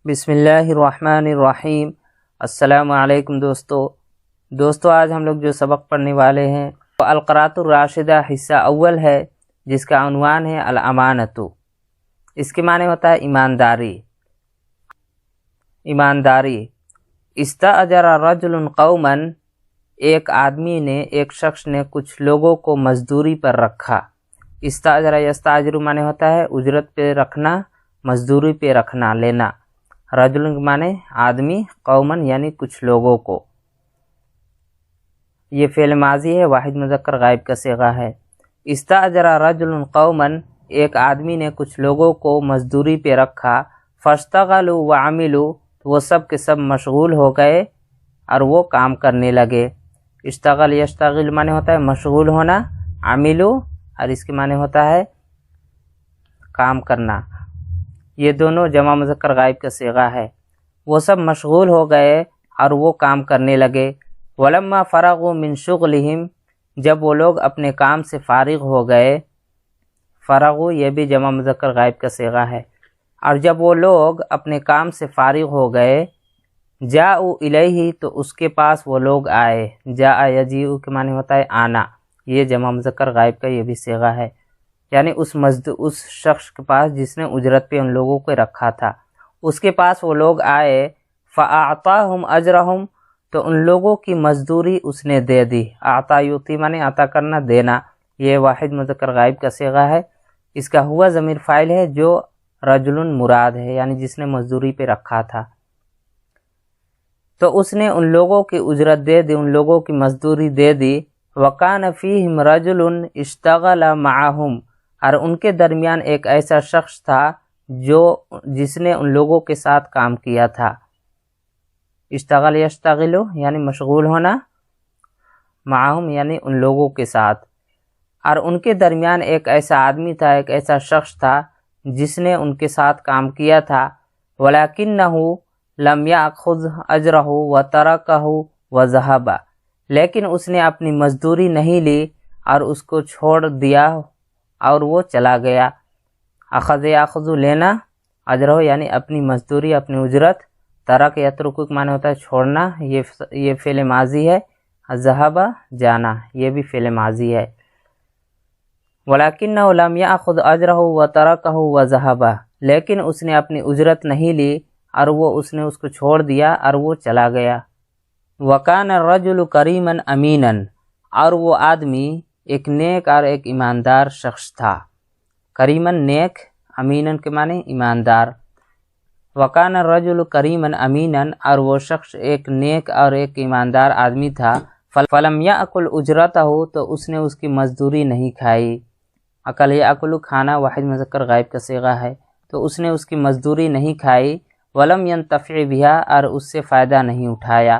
بسم اللہ الرحمن الرحیم۔ السلام علیکم دوستو آج ہم لوگ جو سبق پڑھنے والے ہیں وہ القراۃ الراشدہ حصہ اول ہے، جس کا عنوان ہے الامانۃ۔ اس کے معنی ہوتا ہے ایمانداری۔ استاجر رجل قوما، ایک آدمی نے، ایک شخص نے کچھ لوگوں کو مزدوری پر رکھا۔ استاجر یستاجر معنی ہوتا ہے اجرت پہ رکھنا، مزدوری پہ رکھنا، لینا۔ رجل معنی آدمی، قومن یعنی کچھ لوگوں کو۔ یہ فعل ماضی ہے، واحد مذکر غائب کا صیغہ ہے۔ استاجر رجل قوما، ایک آدمی نے کچھ لوگوں کو مزدوری پہ رکھا۔ فاشتغلوا وعملوا، وہ سب کے سب مشغول ہو گئے اور وہ کام کرنے لگے۔ اشتغل یشتغل معنی ہوتا ہے مشغول ہونا، عملوا اور اس کے معنی ہوتا ہے کام کرنا۔ یہ دونوں جمع مذکر غائب کا صیغہ ہے۔ وہ سب مشغول ہو گئے اور وہ کام کرنے لگے۔ ولما فرغوا من شغلہم، جب وہ لوگ اپنے کام سے فارغ ہو گئے۔ فرغوا یہ بھی جمع مذکر غائب کا صیغہ ہے۔ اور جب وہ لوگ اپنے کام سے فارغ ہو گئے، جاؤ الیہ، تو اس کے پاس وہ لوگ آئے۔ جاء یجیء کے معنی ہوتا ہے آنا، یہ جمع مذکر غائب کا یہ بھی صیغہ ہے، یعنی اس شخص کے پاس جس نے اجرت پہ ان لوگوں کو رکھا تھا، اس کے پاس وہ لوگ آئے۔ فاعطاہم اجرہم، تو ان لوگوں کی مزدوری اس نے دے دی۔ اعطا یعطی معنی عطا کرنا، دینا، یہ واحد مذکر غائب کا صیغہ ہے۔ اس کا ہوا ضمیر فاعل ہے جو رجل مراد ہے، یعنی جس نے مزدوری پہ رکھا تھا۔ تو اس نے ان لوگوں کی اجرت دے دی، ان لوگوں کی مزدوری دے دی۔ وکان فیہم رجل اشتغل معہم، اور ان کے درمیان ایک ایسا شخص تھا جس نے ان لوگوں کے ساتھ کام کیا تھا۔ اشتغل یشتغل یعنی مشغول ہونا، معہم یعنی ان لوگوں کے ساتھ۔ اور ان کے درمیان ایک ایسا آدمی تھا، ایک ایسا شخص تھا جس نے ان کے ساتھ کام کیا تھا۔ ولیکنہ لم یأخذ اجرہ وترکہ وذہب، لیکن اس نے اپنی مزدوری نہیں لی اور اس کو چھوڑ دیا اور وہ چلا گیا۔ اخذ یاخذ لینا، اجرہ یعنی اپنی مزدوری، اپنی اجرت۔ ترک یترک کا معنی ہوتا ہے چھوڑنا، یہ فعل ماضی ہے۔ ذہب جانا، یہ بھی فعل ماضی ہے۔ ولیکنہ لم یأخذ اجرہ وترکہ وذہب، لیکن اس نے اپنی اجرت نہیں لی اور اس نے اس کو چھوڑ دیا اور وہ چلا گیا۔ وکان الرجل کریما امینا، اور وہ آدمی ایک نیک اور ایک ایماندار شخص تھا۔ کریمن نیک، امینن کے معنی ایماندار۔ وکان الرجل کریما امینا، اور وہ شخص ایک نیک اور ایک ایماندار آدمی تھا۔ فلم یأکل اجرتہ، تو اس نے اس کی مزدوری نہیں کھائی۔ اکل یأکل کھانا، واحد مذکر غائب کا صیغہ ہے، تو اس نے اس کی مزدوری نہیں کھائی۔ ولم ینتفع بہا، اور اس سے فائدہ نہیں اٹھایا۔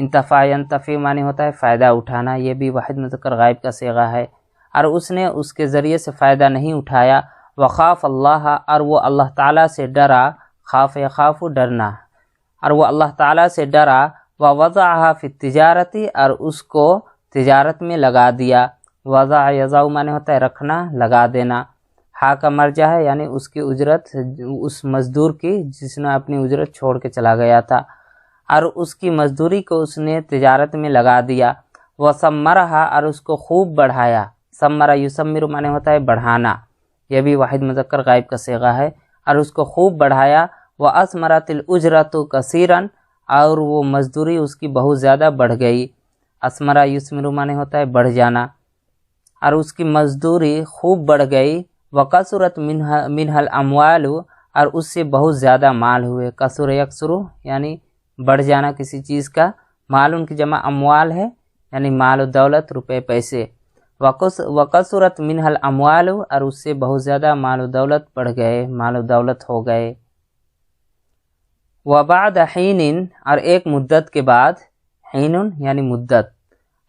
انتفع ینتفع معنی ہوتا ہے فائدہ اٹھانا، یہ بھی واحد مذکر غائب کا صیغہ ہے۔ اور اس نے اس کے ذریعے سے فائدہ نہیں اٹھایا۔ وخاف اللہ، اور وہ اللہ تعالیٰ سے ڈرا۔ خاف یخاف ڈرنا، اور وہ اللہ تعالیٰ سے ڈرا۔ ووضعها فی التجارت، اور اس کو تجارت میں لگا دیا۔ وضع یضع معنی ہوتا ہے رکھنا، لگا دینا۔ ہا کا مرجع ہے، یعنی اس کی اجرت، اس مزدور کی جس نے اپنی اجرت چھوڑ کے چلا گیا تھا، اور اس کی مزدوری کو اس نے تجارت میں لگا دیا۔ وثمرھا، اور اس کو خوب بڑھایا۔ ثمر یثمر معنی ہوتا ہے بڑھانا، یہ بھی واحد مذکر غائب کا صیغہ ہے۔ اور اس کو خوب بڑھایا۔ واثمرت الاجرۃ کثیرا، اور وہ مزدوری اس کی بہت زیادہ بڑھ گئی۔ اثمر یثمر معنی ہوتا ہے بڑھ جانا، اور اس کی مزدوری خوب بڑھ گئی۔ وکثرت منها الاموال، اور اس سے بہت زیادہ مال ہوئے۔ کثر یکثر یعنی بڑھ جانا کسی چیز کا، مال ان کی جمع اموال ہے، یعنی مال و دولت، روپے پیسے۔ وکثرت منها الاموال، اور اس سے بہت زیادہ مال و دولت بڑھ گئے، مال و دولت ہو گئے۔ وبعد حین، اور ایک مدت کے بعد، حین یعنی مدت،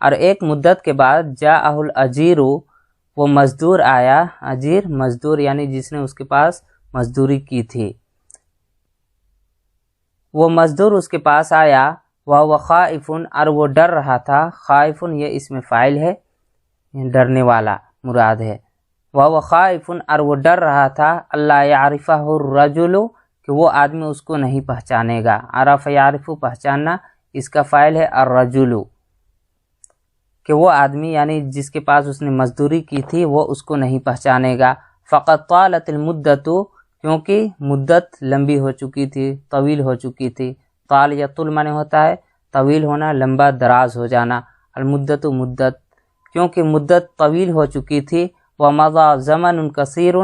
اور ایک مدت کے بعد، جاءہ الاجیر، وہ مزدور آیا۔ اجیر مزدور یعنی جس نے اس کے پاس مزدوری کی تھی، وہ مزدور اس کے پاس آیا۔ وہو خائف، اور وہ ڈر رہا تھا۔ خائف یہ اسم فاعل ہے، ڈرنے والا مراد ہے۔ وہو خائف، اور وہ ڈر رہا تھا۔ اللہ یعرفہ الرجل، کہ وہ آدمی اس کو نہیں پہچانے گا۔ عرف یعرف پہچاننا، اس کا فاعل ہے الرجل، کہ وہ آدمی یعنی جس کے پاس اس نے مزدوری کی تھی وہ اس کو نہیں پہچانے گا۔ فقط طالت المدت، کیونکہ مدت لمبی ہو چکی تھی، طویل ہو چکی تھی۔ طال یا طول معنی ہوتا ہے طویل ہونا، لمبا دراز ہو جانا۔ المدت مدت، کیونکہ مدت طویل ہو چکی تھی۔ ومضى زمن کثیر،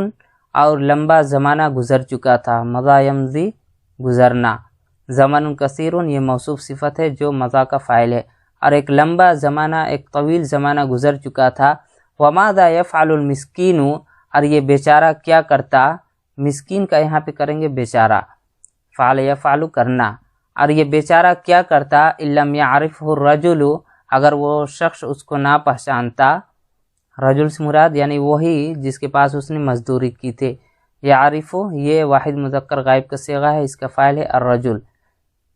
اور لمبا زمانہ گزر چکا تھا۔ مضى یمضی گزرنا، زمن کثیر یہ موصوف صفت ہے جو مضى کا فاعل ہے، اور ایک لمبا زمانہ، ایک طویل زمانہ گزر چکا تھا۔ وماذا يفعل المسکین، اور یہ بیچارہ کیا کرتا، مسکین کا یہاں پہ کریں گے بیچارہ، فعل یفعل کرنا، اور یہ بیچارہ کیا کرتا، ان لم يعرفه الرجل، اگر وہ شخص اس کو نہ پہچانتا۔ رجل سے مراد یعنی وہی جس کے پاس اس نے مزدوری کی تھی۔ یعرف یہ واحد مذکر غائب کا صیغہ ہے، اس کا فاعل ہے الرجل،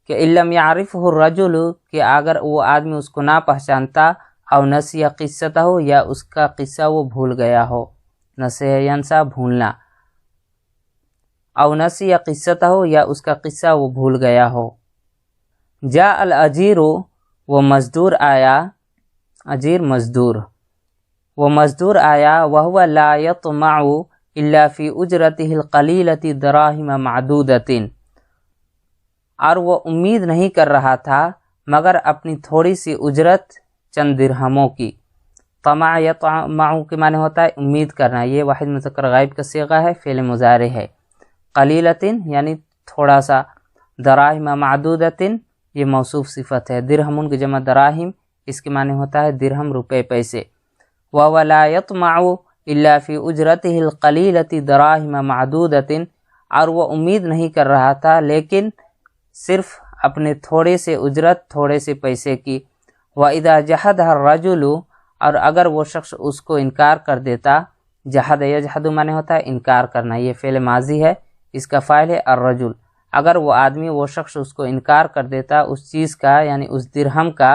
کہ ان لم يعرفه الرجل، کہ اگر وہ آدمی اس کو نہ پہچانتا، او نسی قصتہ، یا اس کا قصہ وہ بھول گیا ہو، نسی ینسا بھولنا، او نسی قصتہ، یا اس کا قصہ وہ بھول گیا ہو۔ جاء الاجیر، وہ مزدور آیا، اجیر مزدور، وہ مزدور آیا، وهو لا يطمع الا في اجرته القلیلة دراہم معدودۃ، اور وہ امید نہیں کر رہا تھا مگر اپنی تھوڑی سی اجرت چند درہموں کی۔ طمع یطمع کے معنی ہوتا ہے امید کرنا، یہ واحد مذکر غائب کا صیغہ ہے، فعل مضارع ہے۔ قلیلۃ یعنی تھوڑا سا، دراہم معدودۃ یہ موصوف صفت ہے۔ درہم کی جمع دراہم، اس کے معنی ہوتا ہے درہم روپے پیسے۔ وَهُوَ لَا يَطْمَعُ إِلَّا فِي أُجْرَتِهِ الْقَلِيلَةِ دَرَاهِمَ مَعْدُودَةٍ، اور وہ امید نہیں کر رہا تھا لیکن صرف اپنے تھوڑے سے اجرت، تھوڑے سے پیسے کی۔ وَإِذَا جَحَدَهَا الرَّجُلُ، اور اگر وہ شخص اس کو انکار کر دیتا، جحد یجحد معنی ہوتا ہے انکار کرنا، یہ فعل ماضی ہے، اس کا فاعل ہے الرجل۔ اگر وہ آدمی، وہ شخص اس کو انکار کر دیتا، اس چیز کا یعنی اس درہم کا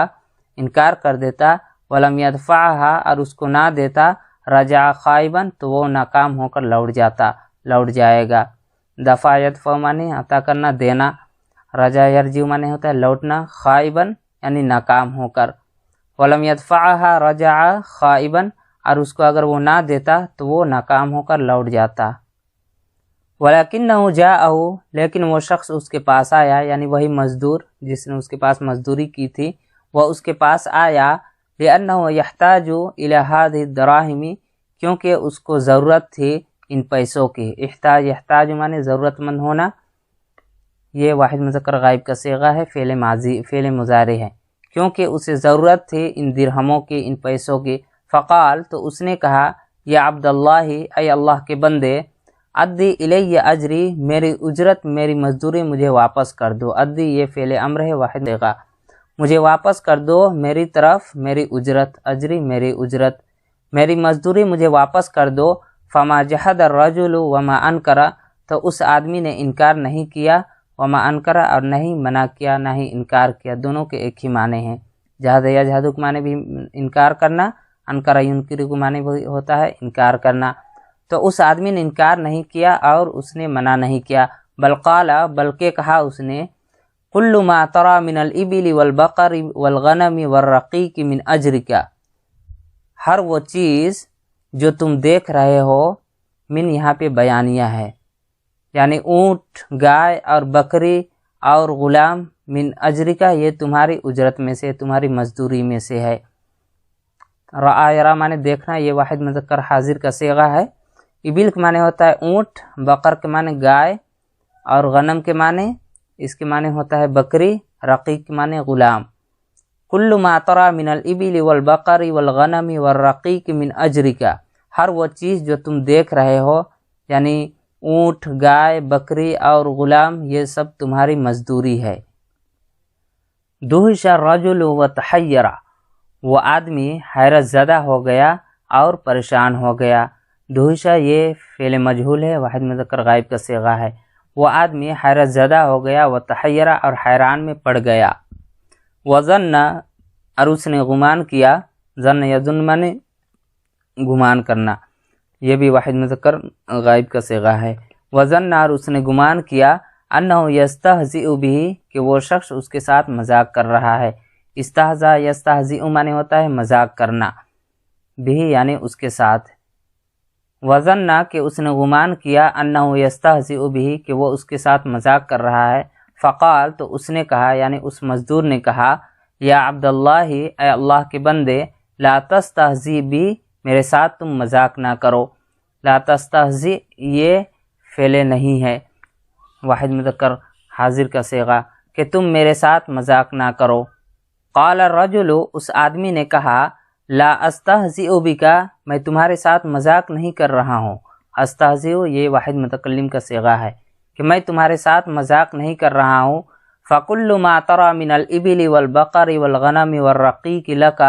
انکار کر دیتا، ولم يدفعها، اور اس کو نہ دیتا، رجع خائبا، تو وہ ناکام ہو کر لوٹ جائے گا۔ دفع یدفع معنی عطا کرنا، دینا، رجع یرجع معنی ہوتا ہے لوٹنا، خائبا یعنی ناکام ہو کر۔ ولم يدفعها رجع خائبا، اور اس کو اگر وہ نہ دیتا تو وہ ناکام ہو کر لوٹ جاتا۔ وَلَكِنَّهُ جَاءَهُ، لیکن وہ شخص اس کے پاس آیا، یعنی وہی مزدور جس نے اس کے پاس مزدوری کی تھی، وہ اس کے پاس آیا، لِأَنَّهُ يَحْتَاجُ إِلَى هَذِهِ الدَّرَاهِمِ، کیونکہ اس کو ضرورت تھی ان پیسوں کی۔ یحتاج معنی ضرورت مند ہونا، یہ واحد مذکر غائب کا صیغہ ہے، فعل مضارع ہے، کیونکہ اسے ضرورت تھی ان درہموں کی، ان پیسوں کی۔ فقال، تو اس نے کہا، یا عبد اللہ، اے اللہ کے بندے، ادی الی اجری، میری اجرت، میری مزدوری مجھے واپس کر دو۔ ادی یہ فعل امر ہے، واحد صیغہ، مجھے واپس کر دو میری طرف میری اجرت، اجری میری اجرت، میری مزدوری مجھے واپس کر دو۔ فما جحد الرجل وما انکر، تو اس آدمی نے انکار نہیں کیا، وما انکر اور نہیں منع کیا، نہ ہی انکار کیا، دونوں کے ایک ہی معنی ہیں۔ جحد یجحد کے معنی بھی انکار کرنا، انکر ینکر کے معنی بھی ہوتا ہے انکار کرنا۔ تو اس آدمی نے انکار نہیں کیا اور اس نے منع نہیں کیا، بل قال، بلکہ کہا اس نے، کل ما ترى من الابل والبقر والغنم والرقیق من اجرک، ہر وہ چیز جو تم دیکھ رہے ہو، من یہاں پہ بیانیہ ہے، یعنی اونٹ، گائے اور بکری اور غلام، من اجرک یہ تمہاری اجرت میں سے، تمہاری مزدوری میں سے ہے۔ رعا یرا معنی دیکھنا، یہ واحد مذکر حاضر کا صیغہ ہے۔ ابل کے معنی ہوتا ہے اونٹ، بقر کے معنی گائے، اور غنم کے معنی، اس کے معنی ہوتا ہے بکری، رقیق کے معنی غلام۔ کل ما ترى من الابل والبقر والغنم والرقیق من اجرک، ہر وہ چیز جو تم دیکھ رہے ہو، یعنی اونٹ، گائے، بکری اور غلام، یہ سب تمہاری مزدوری ہے۔ دہش الرجل وتحیر، وہ آدمی حیرت زدہ ہو گیا اور پریشان ہو گیا۔ دہشہ یہ فعل مجہول ہے، واحد مذکر غائب کا صیغہ ہے۔ وہ آدمی حیرت زدہ ہو گیا، وتحیر اور حیران میں پڑ گیا۔ وظن، اور اس نے گمان کیا، ظن یظن معنی گمان کرنا، یہ بھی واحد مذکر غائب کا صیغہ ہے۔ وظن، اور اس نے گمان کیا، انہ یستہزئ بہ کہ وہ شخص اس کے ساتھ مذاق کر رہا ہے۔ استہزا یستہزئ معنی ہوتا ہے مذاق کرنا، بھی یعنی اس کے ساتھ۔ وظن کہ اس نے گمان کیا انہ یستہزئ بہ کہ وہ اس کے ساتھ مذاق کر رہا ہے۔ فقال تو اس نے کہا یعنی اس مزدور نے کہا یا عبداللہ اے اللہ کے بندے لا تستہزئ بی میرے ساتھ تم مذاق نہ کرو۔ لا تستہزئ یہ فعل نہیں ہے، واحد مذکر حاضر کا صیغہ، کہ تم میرے ساتھ مذاق نہ کرو۔ قال الرجل اس آدمی نے کہا لا استہزئ بک میں تمہارے ساتھ مذاق نہیں کر رہا ہوں۔ استہزئ یہ واحد متکلم کا صیغہ ہے کہ میں تمہارے ساتھ مذاق نہیں کر رہا ہوں۔ فَكُلُّ مَا تَرَى مِنَ الْإِبِلِ وَالْبَقَرِ وَالْغَنَمِ وَالرَّقِيقِ لَكَ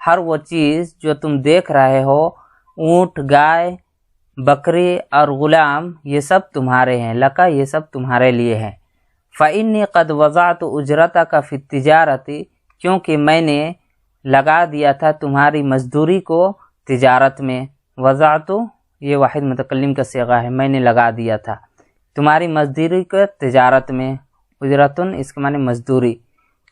ہر وہ چیز جو تم دیکھ رہے ہو، اونٹ، گائے، بکری اور غلام، یہ سب تمہارے ہیں، لکا یہ سب تمہارے لیے ہیں۔ فَإِنِّي قَدْ وَضَعْتُ أُجْرَتَكَ فِي التِّجَارَةِ کیونکہ میں نے لگا دیا تھا تمہاری مزدوری کو تجارت میں۔ وضعت یہ واحد متکلم کا صیغہ ہے، میں نے لگا دیا تھا تمہاری مزدوری کو تجارت میں۔ اجرتن اس کے معنی مزدوری،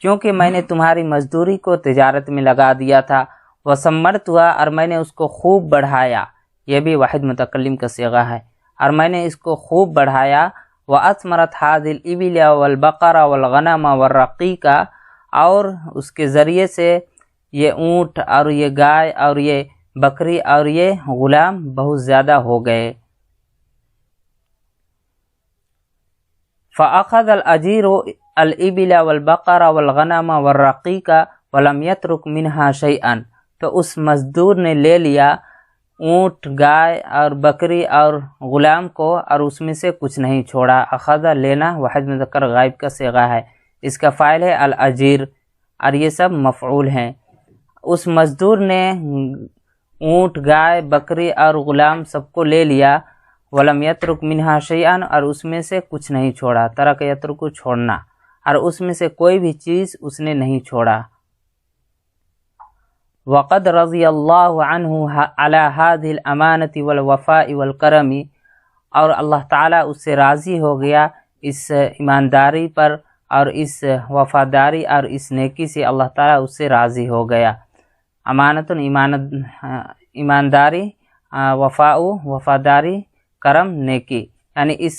کیونکہ میں نے تمہاری مزدوری کو تجارت میں لگا دیا تھا۔ وثمرتها اور میں نے اس کو خوب بڑھایا، یہ بھی واحد متکلم کا صیغہ ہے، اور میں نے اس کو خوب بڑھایا۔ وَأَثْمَرَتْ هَذِهِ الْإِبِلَ وَالْبَقَرَ وَالْغَنَمَ وَالرَّقِيقَ اور اس کے ذریعے سے یہ اونٹ اور یہ گائے اور یہ بکری اور یہ غلام بہت زیادہ ہو گئے۔ فَأَخَذَ الْأَجِيرُ الْإِبِلَ وَالْبَقَرَ وَالْغَنَمَ وَالرَّقِيقَ وَلَمْ يَتْرُكْ مِنْهَا شَيْئًا تو اس مزدور نے لے لیا اونٹ، گائے اور بکری اور غلام کو اور اس میں سے کچھ نہیں چھوڑا۔ اخذ لینا واحد مذکر غائب کا صیغہ ہے، اس کا فاعل ہے الاجیر اور یہ سب مفعول ہیں۔ اس مزدور نے اونٹ، گائے، بکری اور غلام سب کو لے لیا۔ ولم یترک منہا شیئا اور اس میں سے کچھ نہیں چھوڑا، ترک یترک چھوڑنا، اور اس میں سے کوئی بھی چیز اس نے نہیں چھوڑا۔ وقد رضی اللہ عنہ علی هذه الامانة والوفاء والکرم اور اللہ تعالیٰ اس سے راضی ہو گیا اس ایمانداری پر اور اس وفاداری اور اس نیکی سے اللہ تعالیٰ اس سے راضی ہو گیا۔ امانت ایمانداری، وفاء وفاداری، کرم نیکی، یعنی اس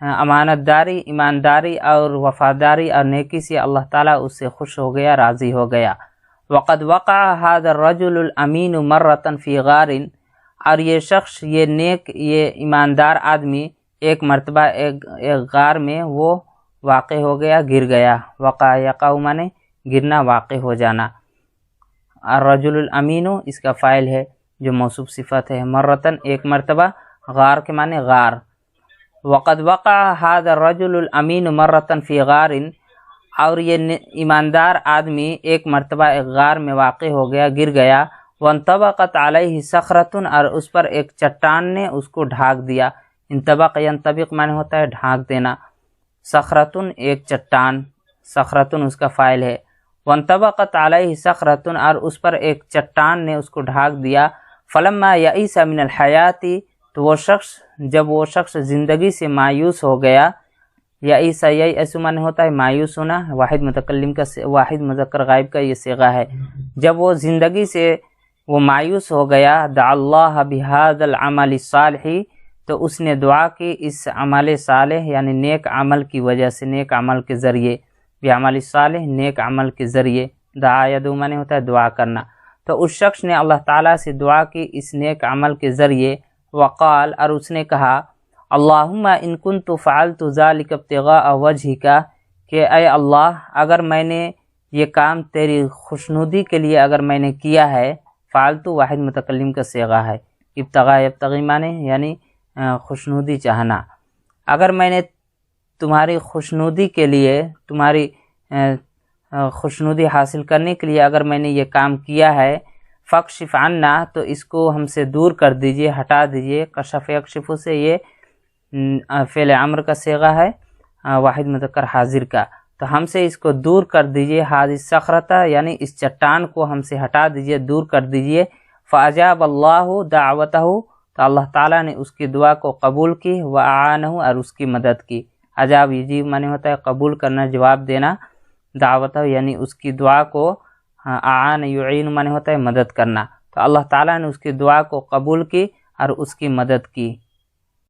امانت داری، ایمانداری اور وفاداری اور نیکی سے اللہ تعالیٰ اس سے خوش ہو گیا، راضی ہو گیا۔ وقد وقع هذا الرجل الامین مرۃ فی غار اور یہ شخص، یہ نیک، یہ ایماندار آدمی ایک مرتبہ ایک غار میں وہ واقع ہو گیا، گر گیا۔ وقع یقع مانے گرنا، واقع ہو جانا۔ الرجل الامین اس کا فاعل ہے جو موصوف صفت ہے، مرتن ایک مرتبہ، غار کے معنی غار۔ وقد وقع هذا الرجل الامین مرۃ فی غار اور یہ ایماندار آدمی ایک مرتبہ ایک غار میں واقع ہو گیا، گر گیا۔ وانطبقت علیہ صخرۃ اور اس پر ایک چٹان نے اس کو ڈھانک دیا۔ انطبق ینطبق معنی ہوتا ہے ڈھانک دینا۔ صخرۃ ایک چٹان، صخرۃ اس کا فاعل ہے۔ وانطبقت علیہ صخرۃ اور اس پر ایک چٹان نے اس کو ڈھانک دیا۔ فلما یئس من الحیات تو وہ شخص، جب وہ شخص زندگی سے مایوس ہو گیا، یئس یئس معنی ہوتا ہے مایوس ہونا، واحد متکلم کا واحد مذکر غائب کا یہ صیغہ ہے۔ جب وہ زندگی سے وہ مایوس ہو گیا، دعا اللہ بہذا العمل الصالح تو اس نے دعا کی اس عمل صالح یعنی نیک عمل کی وجہ سے، نیک عمل کے ذریعے، بعمل صالح نیک عمل کے ذریعے، دعا یدعو معنی ہوتا ہے دعا کرنا۔ تو اس شخص نے اللہ تعالیٰ سے دعا کی اس نیک عمل کے ذریعے۔ وقال اور اس نے کہا اللہم ان کنت فعلت ذلک ابتغاء وجہک کہ اے اللہ اگر میں نے یہ کام تیری خوشنودی کے لیے اگر میں نے کیا ہے، فعلت واحد متکلم کا صیغہ ہے، ابتغاء یبتغی معنی یعنی خوشنودی چاہنا، اگر میں نے تمہاری خوشنودی کے لیے، تمہاری خوشنودی حاصل کرنے کے لیے اگر میں نے یہ کام کیا ہے، فاکشف عنا تو اس کو ہم سے دور کر دیجئے، ہٹا دیجئے۔ کشف یکشف سے یہ فعل امر کا صیغہ ہے، واحد مذکر حاضر کا، تو ہم سے اس کو دور کر دیجئے، هذه الصخرة یعنی اس چٹان کو ہم سے ہٹا دیجئے، دور کر دیجئے۔ فاجاب اللہ دعوتہ تو اللہ تعالیٰ نے اس کی دعا کو قبول کی، واعانہ اور اس کی مدد کی، اجاب یجیب معنی ہوتا ہے قبول کرنا، جواب دینا، دعوت یعنی اس کی دعا کو، اعان یعین معنی ہوتا ہے مدد کرنا۔ تو اللہ تعالیٰ نے اس کی دعا کو قبول کی اور اس کی مدد کی۔